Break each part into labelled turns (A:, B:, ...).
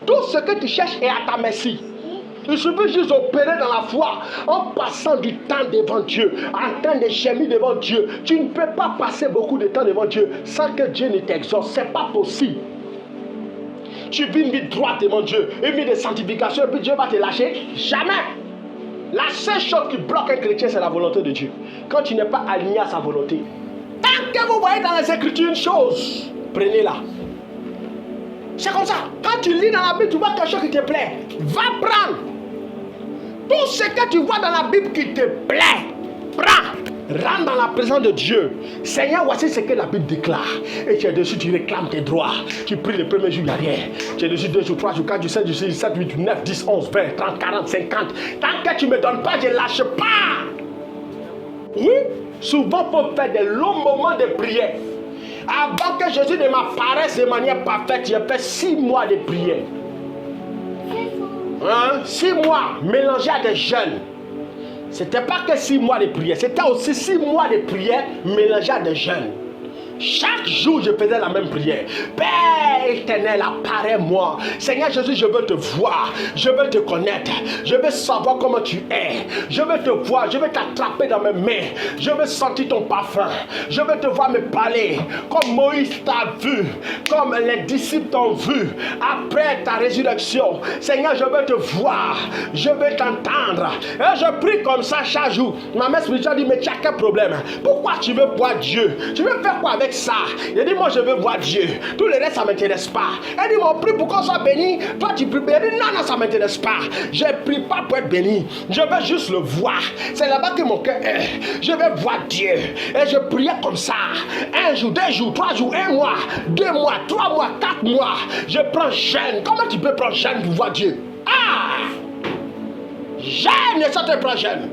A: Tout ce que tu cherches est à ta merci. Il suffit juste d'opérer dans la foi en passant du temps devant Dieu, en train de gémir devant Dieu. Tu ne peux pas passer beaucoup de temps devant Dieu sans que Dieu ne t'exauce. Ce n'est pas possible. Tu vis une vie droite devant Dieu, une vie de sanctification, et puis Dieu va te lâcher. Jamais. La seule chose qui bloque un chrétien, c'est la volonté de Dieu. Quand tu n'es pas aligné à sa volonté. Tant que vous voyez dans les Écritures une chose, prenez-la. C'est comme ça. Quand tu lis dans la Bible, tu vois quelque chose qui te plaît. Va prendre. Tout ce que tu vois dans la Bible qui te plaît, prends. Rentre dans la présence de Dieu. Seigneur, voici ce que la Bible déclare. Et tu es dessus, tu réclames tes droits. Tu pries le premier jour, il n'y a rien. Tu es dessus 2 jours, 3 jours, 4 jours, 5 jours, 6, 7, 8, 9, 10, 11, 20, 30, 40, 50. Tant que tu ne me donnes pas, je ne lâche pas. Oui, souvent il faut faire des longs moments de prière. Avant que Jésus ne m'apparaisse de manière parfaite, j'ai fait 6 mois de prière. 6 mois mélangés à des jeûnes. C'était pas que 6 mois de prière, c'était aussi 6 mois de prière mélangés à des jeûnes. Chaque jour, je faisais la même prière. Père éternel, apparaît-moi. Seigneur Jésus, je veux te voir. Je veux te connaître. Je veux savoir comment tu es. Je veux te voir. Je veux t'attraper dans mes mains. Je veux sentir ton parfum. Je veux te voir me parler. Comme Moïse t'a vu. Comme les disciples t'ont vu. Après ta résurrection. Seigneur, je veux te voir. Je veux t'entendre. Et je prie comme ça chaque jour. Ma mère spirituelle dit, mais tu as quel problème? Pourquoi tu veux voir Dieu? Tu veux faire quoi avec ça? Il dit, moi je veux voir Dieu. Tout le reste ça ne m'intéresse pas. Elle dit, mon prie pour qu'on soit béni. Toi tu pries. Elle dit, non, ça ne m'intéresse pas. Je ne prie pas pour être béni. Je veux juste le voir. C'est là-bas que mon cœur est. Je veux voir Dieu. Et je priais comme ça. 1 jour, 2 jours, 3 jours, 1 mois, 2 mois, 3 mois, 4 mois. Je prends jeûne. Comment tu peux prendre jeûne pour voir Dieu? Jeûne et ça te prend jeûne.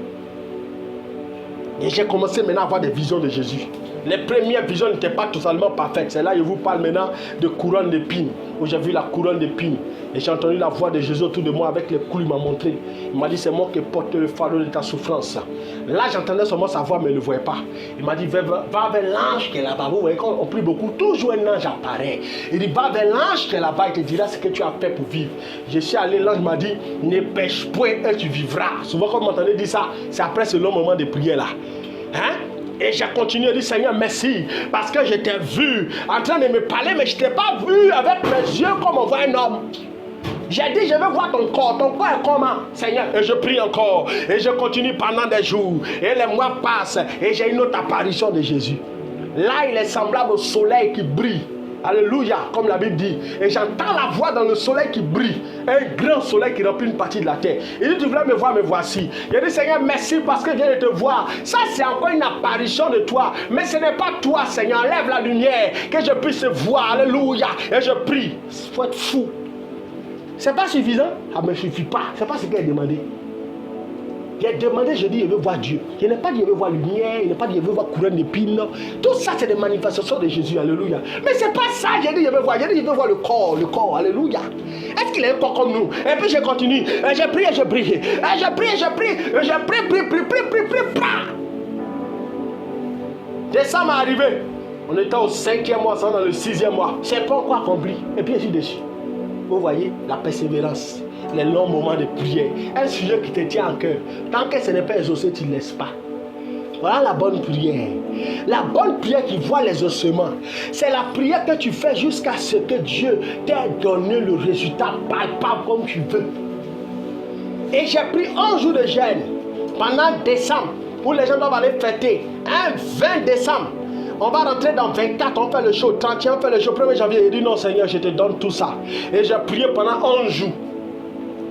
A: Et j'ai commencé maintenant à avoir des visions de Jésus. Les premières visions n'étaient pas totalement parfaites. C'est là que je vous parle maintenant de couronne d'épines. Où j'ai vu la couronne d'épines. Et j'ai entendu la voix de Jésus autour de moi avec les coups. Il m'a montré. Il m'a dit, c'est moi qui porte le fardeau de ta souffrance. Là, j'entendais seulement sa voix, mais je ne le voyais pas. Il m'a dit, va vers l'ange qui est là-bas. Vous voyez, quand on prie beaucoup, toujours un ange apparaît. Il dit, va vers l'ange qui est là-bas. Il te dira ce que tu as fait pour vivre. Je suis allé, l'ange m'a dit, ne pêche point et tu vivras. Souvent, quand vous m'entendez dire ça, c'est après ce long moment de prière là. Hein? Et j'ai continué à dire, Seigneur, merci, parce que je t'ai vu en train de me parler, mais je ne t'ai pas vu avec mes yeux comme on voit un homme. J'ai dit, je veux voir ton corps est comment, Seigneur? Et je prie encore, et je continue pendant des jours, et les mois passent, et j'ai une autre apparition de Jésus. Là, il est semblable au soleil qui brille. Alléluia, comme la Bible dit. Et j'entends la voix dans le soleil qui brille. Un grand soleil qui remplit une partie de la terre. Il dit, tu voulais me voir, me voici. Il dit, Seigneur, merci parce que je viens de te voir. Ça, c'est encore une apparition de toi. Mais ce n'est pas toi, Seigneur. Enlève la lumière, que je puisse voir. Alléluia. Et je prie. Il faut être fou. C'est pas suffisant? Ah, mais il ne suffit pas. C'est pas ce qu'il a demandé. J'ai demandé, je dis, je veux voir Dieu. Je n'ai pas dit, je veux voir lumière, je n'ai pas dit, je veux voir couronne d'épines. Tout ça, c'est des manifestations de Jésus, alléluia. Mais ce n'est pas ça, j'ai dit, je veux voir. J'ai dit, je veux voir le corps, alléluia. Est-ce qu'il a un corps comme nous? Et puis je continue. Et je prie, et je prie. Et je prie, et je prie. Et je prie. Décembre est arrivé. On était au 5e mois, ça dans le 6e mois. Ce n'est pas encore accompli. Et puis je suis dessus. Vous voyez, la persévérance. Les longs moments de prière, un sujet qui te tient en cœur. Tant que ce n'est pas exaucé, tu ne laisses pas. Voilà la bonne prière. La bonne prière qui voit les ossements. C'est la prière que tu fais jusqu'à ce que Dieu t'ait donné le résultat palpable comme tu veux. Et j'ai pris 11 jours de jeûne pendant décembre où les gens doivent aller fêter. Un 20 décembre. On va rentrer dans 24, on fait le show. 31, on fait le show. 1er janvier, il dit non Seigneur, je te donne tout ça. Et j'ai prié pendant 11 jours.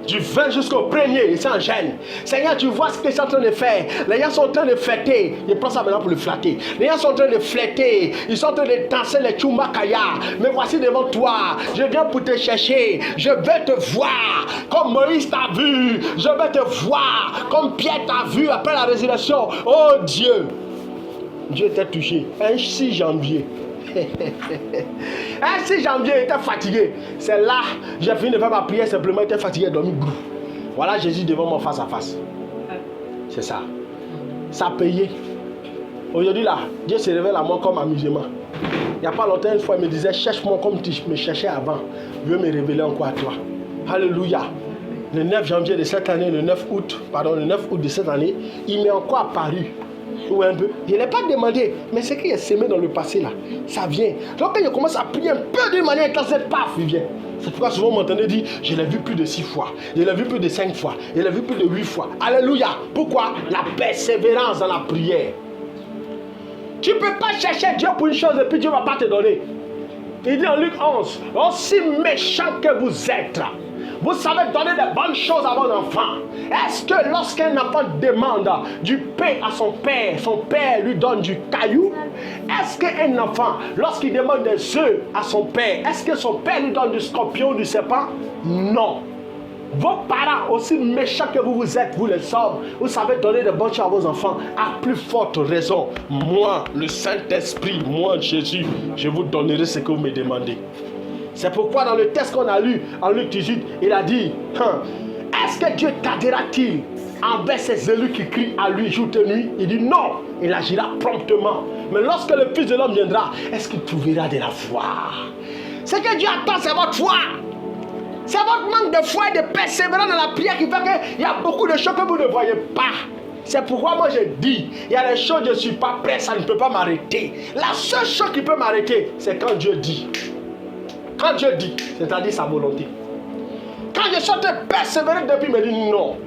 A: Du 20 jusqu'au 1er, il s'enchaîne. Seigneur, tu vois ce qu'ils sont en train de faire. Les gens sont en train de fêter. Je prends ça maintenant pour le flatter. Les gens sont en train de fêter. Ils sont en train de danser les Chumakaya. Mais voici devant toi. Je viens pour te chercher. Je vais te voir. Comme Moïse t'a vu. Je vais te voir. Comme Pierre t'a vu après la résurrection. Oh Dieu. Dieu t'a touché. Un 6 janvier. Un 6 janvier, il était fatigué. C'est là, j'ai fini de faire ma prière, simplement, il était fatigué, dormi. Voilà Jésus devant moi face à face. C'est ça. Ça a payé. Aujourd'hui là, Dieu se révèle à moi comme amusement. Il n'y a pas longtemps, une fois, il me disait, cherche-moi comme tu me cherchais avant. Je veux me révéler encore à toi. Alléluia. Le 9 janvier de cette année, le 9 août de cette année, il m'est encore apparu. Ou un peu. Je ne l'ai pas demandé, mais ce qui est semé dans le passé là, ça vient. Donc quand je commence à prier un peu d'une manière intensive, paf, il vient. C'est pourquoi souvent vous m'entendez dire, je l'ai vu plus de 6 fois, je l'ai vu plus de 5 fois, je l'ai vu plus de 8 fois. Alléluia. Pourquoi? La persévérance dans la prière. Tu ne peux pas chercher Dieu pour une chose et puis Dieu ne va pas te donner. Il dit en Luc 11, aussi méchant que vous êtes, vous savez donner des bonnes choses à vos enfants. Est-ce que lorsqu'un enfant demande du pain à son père lui donne du caillou? Est-ce qu'un enfant, lorsqu'il demande des œufs à son père, est-ce que son père lui donne du scorpion ou du serpent? Non. Vos parents, aussi méchants que vous êtes, vous les hommes, vous savez donner de bonnes choses à vos enfants, à plus forte raison. Moi, le Saint-Esprit, moi, Jésus, je vous donnerai ce que vous me demandez. C'est pourquoi dans le texte qu'on a lu en Luc 18, il a dit, est-ce que Dieu t'aidera-t-il envers ses élus qui crient à lui jour et nuit? Il dit non, il agira promptement. Mais lorsque le Fils de l'homme viendra, est-ce qu'il trouvera de la foi? Ce que Dieu attend, c'est votre foi. C'est votre manque de foi et de persévérance dans la prière qui fait qu'il y a beaucoup de choses que vous ne voyez pas. C'est pourquoi moi je dis, il y a des choses que je ne suis pas prêt, ça ne peut pas m'arrêter. La seule chose qui peut m'arrêter, c'est quand Dieu dit. Quand Dieu dit, c'est-à-dire sa volonté. Quand je suis en train de persévérer depuis, il me dit non.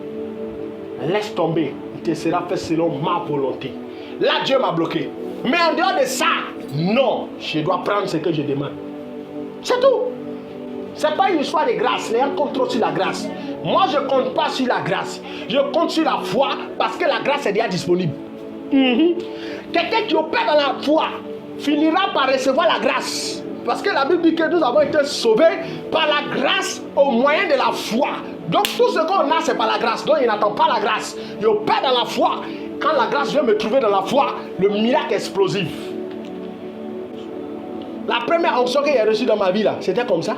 A: Laisse tomber, il te sera fait selon ma volonté. Là, Dieu m'a bloqué. Mais en dehors de ça, non, je dois prendre ce que je demande. C'est tout. Ce n'est pas une histoire de grâce. Les gens comptent trop sur la grâce. Moi, je ne compte pas sur la grâce. Je compte sur la foi parce que la grâce est déjà disponible. Quelqu'un qui opère dans la foi finira par recevoir la grâce. Parce que la Bible dit que nous avons été sauvés par la grâce au moyen de la foi. Donc tout ce qu'on a, c'est par la grâce. Donc il n'attend pas la grâce. Il opère dans la foi. Quand la grâce vient me trouver dans la foi, le miracle explosif. La première onction que j'ai reçue dans ma vie, là, c'était comme ça.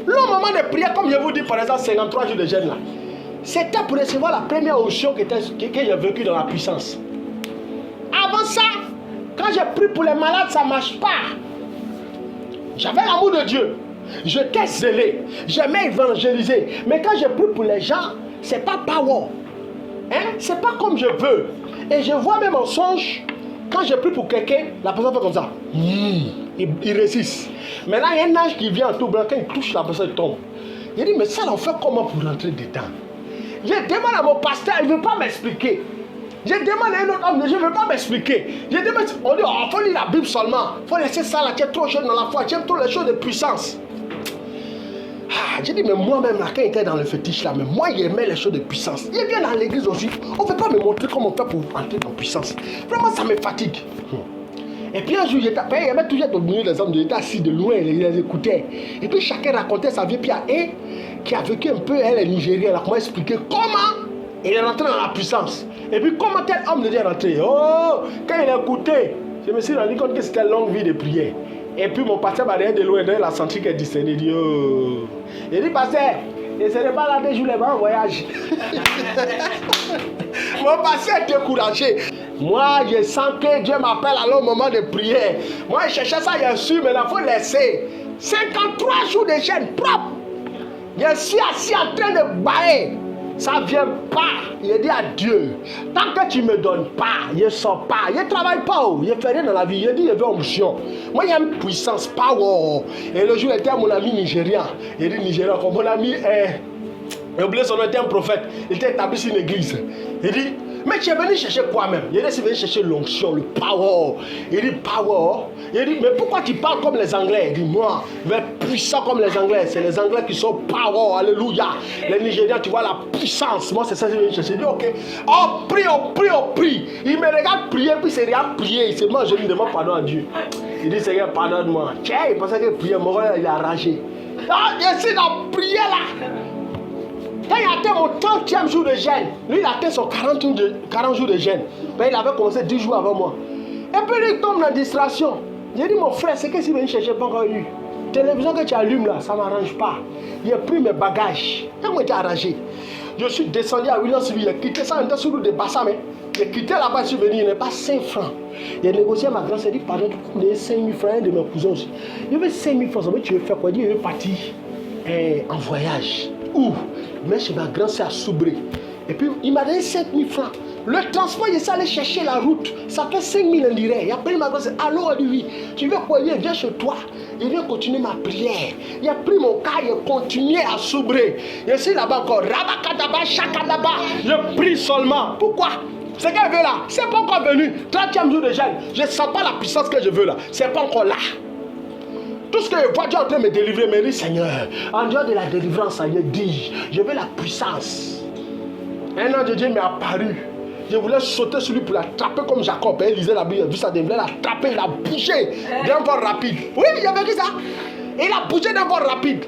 A: Le moment de prière, comme je vous dis, par exemple, 53 jours de jeûne, là, c'était pour recevoir la première onction que j'ai vécue dans la puissance. Avant ça, quand j'ai prié pour les malades, ça ne marche pas. J'avais l'amour de Dieu. J'étais zélé. J'aimais évangéliser. Mais quand je prie pour les gens, ce n'est pas power. Ce n'est pas comme je veux. Et je vois même en songe, quand je prie pour quelqu'un, la personne fait comme ça. Il résiste. Maintenant, il y a un ange qui vient en tout blanc. Quand il touche la personne, il tombe. Il dit, mais ça, on fait comment pour rentrer dedans? Je demande à mon pasteur, il ne veut pas m'expliquer. Je demande à un autre homme, je ne veux pas m'expliquer. Je demande, on dit, il faut lire la Bible seulement. Il faut laisser ça là, tu es trop jeune dans la foi, tu aimes trop les choses de puissance. J'ai dit, mais moi-même, là, quand il était dans le fétiche là, mais moi, il aimait les choses de puissance. Il vient dans l'église aussi. On ne peut pas me montrer comment on fait pour entrer dans la puissance. Vraiment, ça me fatigue. Et puis un jour, il y avait toujours au milieu des hommes, il était assis de loin, il les écoutait. Et puis chacun racontait sa vie. Puis il y a un qui a vécu un peu, elle est nigérienne, elle a commencé à expliquer comment il est rentré dans la puissance. Et puis comment tel homme est rentré. Oh, quand il a écouté, je me suis rendu compte que c'était une longue vie de prière. Et puis mon pasteur m'a regardé de loin, il a senti qu'elle discernait. Il dit, oh. Il dit, pasteur, je ne serai pas là dès que je les en voyage. Mon pasteur est découragé. Moi, je sens que Dieu m'appelle à l'autre moment de prière. Moi, je cherchais ça, je suis, mais il faut laisser. 53 jours de jeûne propre. Je suis assis en train de bailler. Ça ne vient pas. Il dit à Dieu, tant que tu ne me donnes pas, je ne sors pas. Je ne travaille pas. Je ne fais rien dans la vie. Je dis, je veux onction. Moi, il y a une puissance, power. Et le jour, il était à mon ami nigérian. Il dit, Nigérian, comme mon ami est... J'ai oublié son nom, était un prophète. Il était établi sur une église. Il dit, mais tu es venu chercher quoi même? Il dit, c'est venu chercher l'onction, le power. Il dit, power. Il dit, mais pourquoi tu parles comme les Anglais? Il dit, moi, je vais être puissant comme les Anglais. C'est les Anglais qui sont power. Alléluia. Les Nigériens, tu vois la puissance. Moi, c'est ça que je viens chercher. Il dit, ok. On prie, on prie, on prie. Il me regarde prier, puis c'est rien prier. C'est moi, je lui demande pardon à Dieu. Il dit, Seigneur, pardonne-moi. Tiens, il pensait que prier, mon gars, il a ragé. Ah, je suis dans la prière là. Quand il a atteint mon 30e jour de jeûne, lui il a atteint son 40 jours de jeûne. Ben, il avait commencé 10 jours avant moi. Et puis il tombe dans la distraction. J'ai dit, mon frère, c'est que si je cherchais pas encore eu. Télévision que tu allumes là, ça ne m'arrange pas. J'ai pris mes bagages. Comment il était arrangé? Je suis descendu à Williams, j'ai quitté ça, on était sur le de Bassam. J'ai quitté là-bas, je suis venu, il n'est pas 5 francs. J'ai négocié à ma grand-sœur, dit, pardon, tu peux me donner 5 000 francs, un de mes cousins aussi. Il veut 5 000 francs, mais tu veux faire quoi? Il dit, il veut partir. en voyage. Où? Mais chez ma grand-sœur à Soubré. Et puis, il m'a donné 5 000 francs. Le transport, il s'est allé chercher la route. Ça fait 5 000 indirects. Il a pris ma grand-sœur. Allô, lui, tu veux quoi? Il vient chez toi. Il vient continuer ma prière. Il a pris mon cas, il a continué à Soubré. Je suis là-bas encore. Rabakadaba, Chakadaba. Je prie seulement. Pourquoi? Ce qu'elle veut là, c'est pas encore venu. 30e jour de jeûne. Je ne sens pas la puissance que je veux là. C'est pas encore là. Tout ce que je vois Dieu en train de me délivrer, mais dit Seigneur, en dehors de la délivrance, Seigneur, dis, je veux la puissance. Un ange de Dieu m'est apparu. Je voulais sauter sur lui pour l'attraper comme Jacob. Il lisait la Bible, il a vu ça, il voulait l'attraper, il a bougé d'un vol rapide. Oui, il avait dit ça. Il a bougé d'un vol rapide.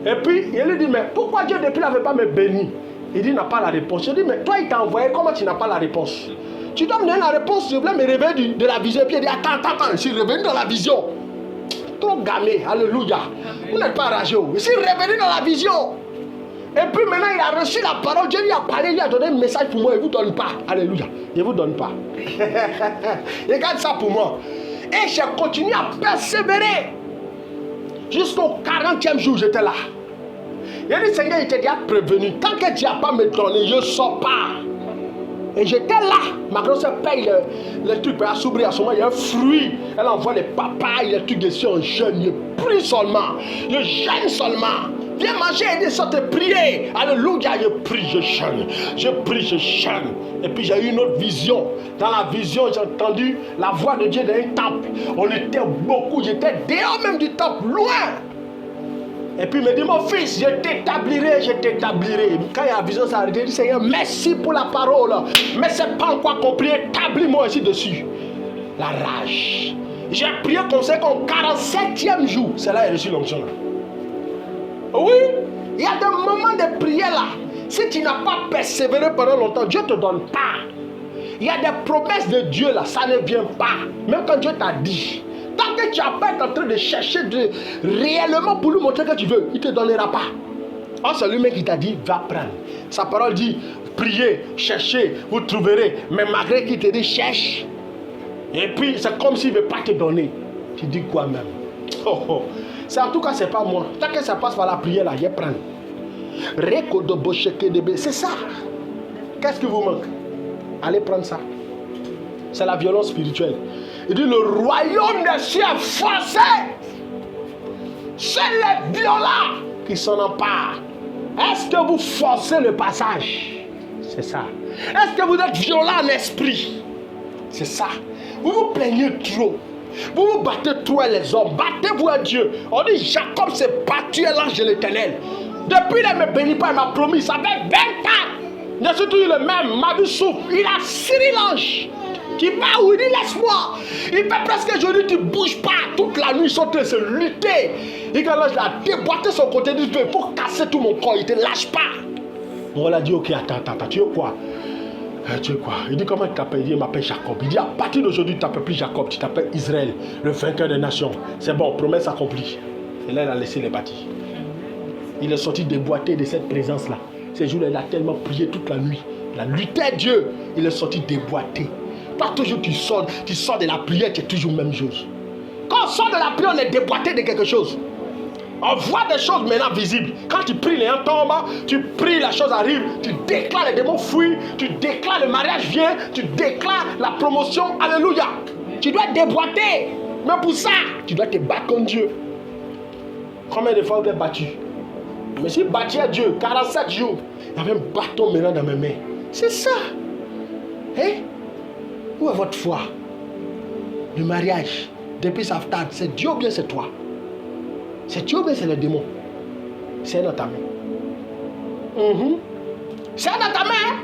A: Et puis, il lui dit, mais pourquoi Dieu depuis n'avait pas me béni? Il dit, il n'a pas la réponse. Je dis, mais toi, il t'a envoyé, comment tu n'as pas la réponse? Tu dois me donner la réponse, je voulais me réveiller de la vision. Et puis il dit, attends, je suis revenu dans la vision. Trop gamé, alléluia. Vous n'êtes pas rageux. Je suis revenu dans la vision. Et puis maintenant, il a reçu la parole. Dieu lui a parlé, il lui a donné un message pour moi. Il ne vous donne pas. Alléluia. Il ne vous donne pas. Regarde ça pour moi. Et j'ai continué à persévérer. Jusqu'au 40e jour, j'étais là. Il a dit, Seigneur, il t'a déjà prévenu. Tant que tu n'as pas me donné, je ne sors pas. Et j'étais là. Ma grand-soeur paye le truc. À s'ouvrir à ce moment, il y a un fruit. Elle envoie les papayes, les trucs dessus en jeûne. Je prie seulement. Je jeûne seulement. Viens manger et descends te prier. Alléluia, je prie, je jeûne. Je prie, je jeûne. Et puis j'ai eu une autre vision. Dans la vision, j'ai entendu la voix de Dieu dans un temple. On était beaucoup. J'étais dehors même du temple, loin. Et puis il me dit, mon fils, je t'établirai, je t'établirai. Quand il y a la vision, ça a arrêté. Il dit, Seigneur, merci pour la parole. Mais ce n'est pas encore compris. Établis-moi ici dessus. La rage. J'ai prié comme ça qu'en 47e jour, c'est là que j'ai reçu l'onction. Oui, il y a des moments de prière là. Si tu n'as pas persévéré pendant longtemps, Dieu ne te donne pas. Il y a des promesses de Dieu là, ça ne vient pas. Même quand Dieu t'a dit. Tant que tu n'as pas été en train de chercher réellement pour lui montrer que tu veux, il ne te donnera pas. Oh, c'est lui-même qui t'a dit, va prendre. Sa parole dit, priez, cherchez, vous trouverez. Mais malgré qu'il te dit, cherche. Et puis, c'est comme s'il ne veut pas te donner. Tu dis quoi même? Oh, oh. C'est en tout cas, ce n'est pas moi. Tant que ça passe par la prière, là, je prends. C'est ça. Qu'est-ce qui vous manque? Allez prendre ça. C'est la violence spirituelle. Il dit, le royaume des cieux est forcé. C'est les violents qui s'en emparent. Est-ce que vous forcez le passage? C'est ça. Est-ce que vous êtes violent en esprit? C'est ça. Vous vous plaignez trop. Vous vous battez trop les hommes. Battez-vous à Dieu. On dit, Jacob s'est battu à l'ange de l'Éternel. Depuis, il ne me bénit pas, il m'a promis. Ça fait 20 ans. Je suis toujours le même. Ma vie souffre. Il a scellé l'ange. Qui va où? Il dit, laisse-moi. Il fait presque aujourd'hui, tu ne bouges pas. Toute la nuit, ils sont en train de se lutter. Et quand l'ange a déboîté son côté, il dit, il faut casser tout mon corps. Il ne te lâche pas. On l'a dit, ok, attends, tu veux quoi? Tu veux quoi? Il dit, comment tu t'appelles? Il dit, il m'appelle Jacob. Il dit, à partir d'aujourd'hui, tu ne t'appelles plus Jacob, tu t'appelles Israël, le vainqueur des nations. C'est bon, promesse accomplie. Et là, il a laissé les bâtis. Il est sorti déboîté de cette présence-là. Ces jours-là, il a tellement prié toute la nuit. Il a lutté à Dieu. Il est sorti déboîté. Pas toujours tu sors de la prière, tu es toujours la même chose. Quand on sort de la prière, on est déboîté de quelque chose. On voit des choses maintenant visibles. Quand tu pries, les gens tombent, tu pries, la chose arrive, tu déclares les démons fuient, tu déclares le mariage vient, tu déclares la promotion, alléluia. Tu dois être déboîté. Mais pour ça, tu dois te battre contre Dieu. Combien de fois vous êtes battu? Je me suis battu à Dieu, 47 jours. Il y avait un bâton maintenant dans mes mains. C'est ça. Hein? Où est votre foi? Le mariage, depuis sa tarde, c'est Dieu ou bien c'est toi? C'est Dieu ou bien c'est le démon? C'est dans ta main. C'est dans ta main.